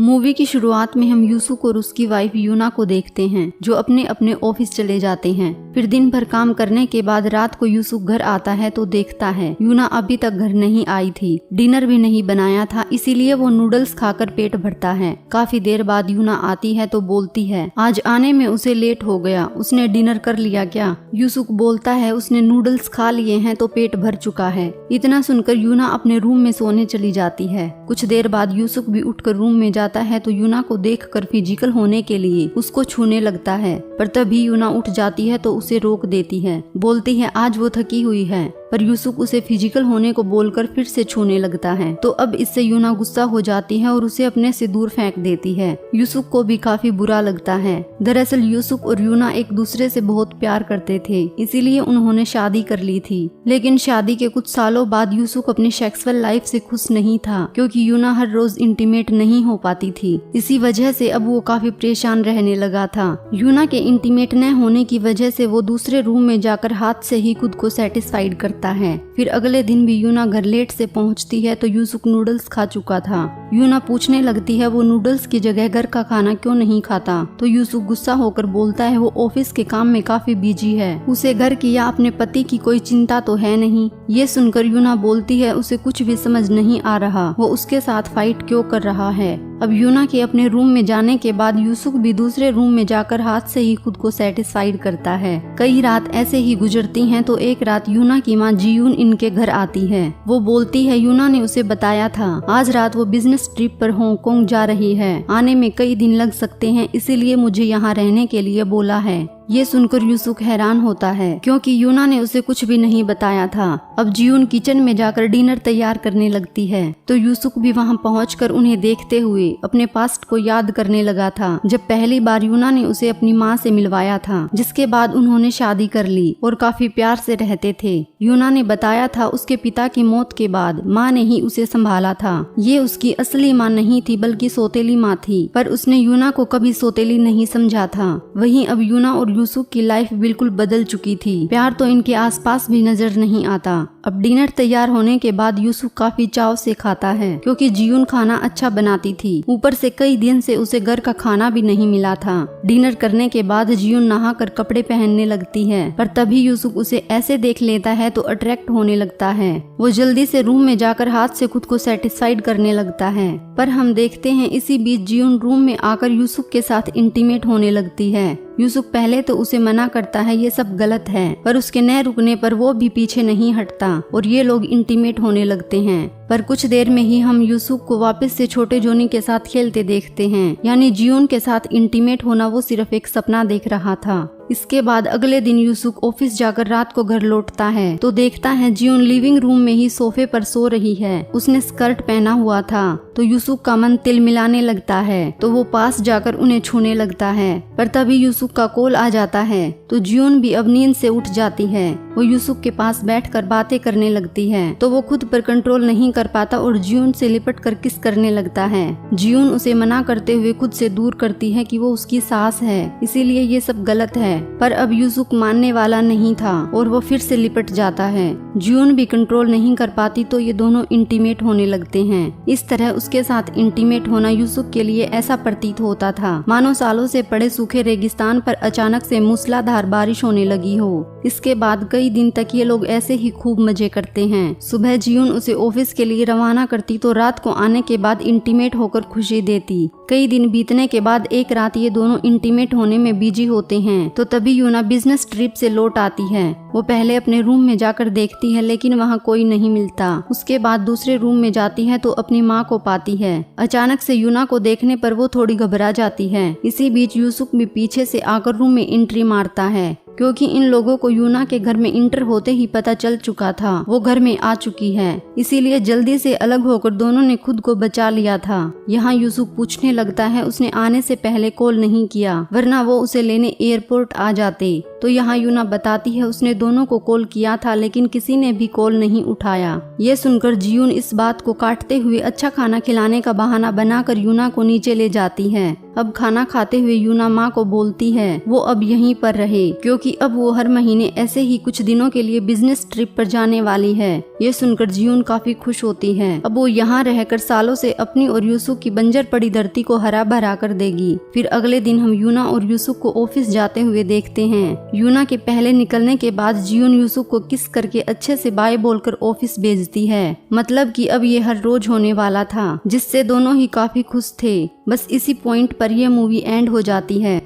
Movie की शुरुआत में हम यूसुक और उसकी वाइफ यूना को देखते हैं जो अपने अपने ऑफिस चले जाते हैं। फिर दिन भर काम करने के बाद रात को यूसुक घर आता है तो देखता है यूना अभी तक घर नहीं आई थी, डिनर भी नहीं बनाया था, इसीलिए वो नूडल्स खाकर पेट भरता है। काफी देर बाद यूना आती है तो बोलती है आज आने में उसे लेट हो गया, उसने डिनर कर लिया क्या? यूसुक बोलता है उसने नूडल्स खा लिए हैं तो पेट भर चुका है। इतना सुनकर यूना अपने रूम में सोने चली जाती है। कुछ देर बाद यूसुक भी उठकर रूम में जाता है तो यूना को देखकर फिजिकल होने के लिए उसको छूने लगता है, पर तभी यूना उठ जाती है तो उसे रोक देती है, बोलती है आज वो थकी हुई है। पर यूसुक उसे फिजिकल होने को बोलकर फिर से छूने लगता है तो अब इससे यूना गुस्सा हो जाती है और उसे अपने से दूर फेंक देती है। यूसुक को भी काफी बुरा लगता है। दरअसल यूसुक और यूना एक दूसरे से बहुत प्यार करते थे, इसीलिए उन्होंने शादी कर ली थी। लेकिन शादी के कुछ सालों बाद यूसुक अपनी सेक्सुअल लाइफ से खुश नहीं था क्योंकि यूना हर रोज इंटीमेट नहीं हो पाती थी। इसी वजह से अब वो काफी परेशान रहने लगा था। यूना के इंटीमेट न होने की वजह से वो दूसरे रूम में जाकर हाथ से ही खुद को सेटिस्फाइड करता है। फिर अगले दिन भी यूना घर लेट से पहुंचती है तो यूसुक नूडल्स खा चुका था। यूना पूछने लगती है वो नूडल्स की जगह घर का खाना क्यों नहीं खाता, तो यूसुक गुस्सा होकर बोलता है वो ऑफिस के काम में काफी बिजी है, उसे घर की या अपने पति की कोई चिंता तो है नहीं। ये सुनकर यूना बोलती है उसे कुछ भी समझ नहीं आ रहा वो उसके साथ फाइट क्यों कर रहा है। अब यूना के अपने रूम में जाने के बाद यूसुक भी दूसरे रूम में जाकर हाथ से ही खुद को सेटिस्फाइड करता है। कई रात ऐसे ही गुजरती हैं तो एक रात यूना की माँ जियून इनके घर आती है। वो बोलती है यूना ने उसे बताया था आज रात वो बिजनेस ट्रिप पर हांगकांग जा रही है, आने में कई दिन लग सकते हैं, इसीलिए मुझे यहाँ रहने के लिए बोला है। ये सुनकर यूसुक हैरान होता है क्योंकि यूना ने उसे कुछ भी नहीं बताया था। अब जियून किचन में जाकर डिनर तैयार करने लगती है तो यूसुक भी वहाँ पहुंचकर उन्हें देखते हुए अपने पास्ट को याद करने लगा था जब पहली बार यूना ने उसे अपनी माँ से मिलवाया था, जिसके बाद उन्होंने शादी कर ली और काफी प्यार से रहते थे। यूना ने बताया था उसके पिता की मौत के बाद माँ ने ही उसे संभाला था। ये उसकी असली माँ नहीं थी बल्कि सौतेली माँ थी, पर उसने यूना को कभी सौतेली नहीं समझा था। वहीं अब यूना और यूसुक की लाइफ बिल्कुल बदल चुकी थी। प्यार तो इनके आसपास भी नजर नहीं आता। अब डिनर तैयार होने के बाद यूसुक काफी चाव से खाता है क्योंकि जियून खाना अच्छा बनाती थी, ऊपर से कई दिन से उसे घर का खाना भी नहीं मिला था। डिनर करने के बाद जियून नहाकर कपड़े पहनने लगती है, पर तभी यूसुक उसे ऐसे देख लेता है तो अट्रैक्ट होने लगता है। वो जल्दी से रूम में जाकर हाथ से खुद को सेटिस्फाइड करने लगता है, पर हम देखते हैं इसी बीच जियून रूम में आकर यूसुक के साथ इंटीमेट होने लगती है। यूसुक पहले तो उसे मना करता है ये सब गलत है, पर उसके न रुकने पर वो भी पीछे नहीं हटता और ये लोग इंटीमेट होने लगते हैं। पर कुछ देर में ही हम यूसुक को वापस से छोटे जोनी के साथ खेलते देखते हैं, यानी जियून के साथ इंटीमेट होना वो सिर्फ एक सपना देख रहा था। इसके बाद अगले दिन यूसुक ऑफिस जाकर रात को घर लौटता है तो देखता है जियून लिविंग रूम में ही सोफे पर सो रही है। उसने स्कर्ट पहना हुआ था तो यूसुक का मन तिल मिलाने लगता है तो वो पास जाकर उन्हें छूने लगता है, पर तभी यूसुक का कॉल आ जाता है तो जियून भी अब नींद से उठ जाती है। वो यूसुक के पास बैठकर बातें करने लगती है तो वो खुद पर कंट्रोल नहीं कर पाता और जियून से लिपट कर किस करने लगता है। जियून उसे मना करते हुए खुद से दूर करती है कि वो उसकी सास है, इसीलिए ये सब गलत है, पर अब यूसुक मानने वाला नहीं था और वो फिर से लिपट जाता है। जियून भी कंट्रोल नहीं कर पाती तो ये दोनों इंटीमेट होने लगते हैं। इस तरह उसके साथ इंटीमेट होना यूसुक के लिए ऐसा प्रतीत होता था मानो सालों से पड़े सूखे रेगिस्तान पर अचानक से मूसलाधार बारिश होने लगी हो। इसके बाद कई दिन तक ये लोग ऐसे ही खूब मजे करते हैं। सुबह जियून उसे ऑफिस के लिए रवाना करती तो रात को आने के बाद इंटीमेट होकर खुशी देती। कई दिन बीतने के बाद एक रात ये दोनों इंटीमेट होने में बिजी होते हैं तो तभी यूना बिजनेस ट्रिप से लौट आती है। वो पहले अपने रूम में जाकर देखती है लेकिन वहाँ कोई नहीं मिलता। उसके बाद दूसरे रूम में जाती है तो अपनी माँ को पाती है। अचानक से यूना को देखने पर वो थोड़ी घबरा जाती है। इसी बीच यूसुक भी पीछे से आकर रूम में एंट्री मारता है क्योंकि इन लोगों को यूना के घर में इंटर होते ही पता चल चुका था वो घर में आ चुकी है, इसीलिए जल्दी से अलग होकर दोनों ने खुद को बचा लिया था। यहाँ यूसुक पूछने लगता है उसने आने से पहले कॉल नहीं किया वरना वो उसे लेने एयरपोर्ट आ जाते। तो यहाँ यूना बताती है उसने दोनों को कॉल किया था लेकिन किसी ने भी कॉल नहीं उठाया। ये सुनकर जियून इस बात को काटते हुए अच्छा खाना खिलाने का बहाना बनाकर यूना को नीचे ले जाती है। अब खाना खाते हुए यूना माँ को बोलती है वो अब यहीं पर रहे, क्योंकि अब वो हर महीने ऐसे ही कुछ दिनों के लिए बिजनेस ट्रिप पर जाने वाली है। ये सुनकर जियून काफी खुश होती है। अब वो यहाँ रहकर सालों से अपनी और यूसुक की बंजर पड़ी धरती को हरा भरा कर देगी। फिर अगले दिन हम यूना और यूसुक को ऑफिस जाते हुए देखते हैं। यूना के पहले निकलने के बाद जियून यूसुक को किस करके अच्छे से बाय बोलकर ऑफिस भेजती है। मतलब कि अब ये हर रोज होने वाला था, जिससे दोनों ही काफी खुश थे। बस इसी पॉइंट पर यह मूवी एंड हो जाती है।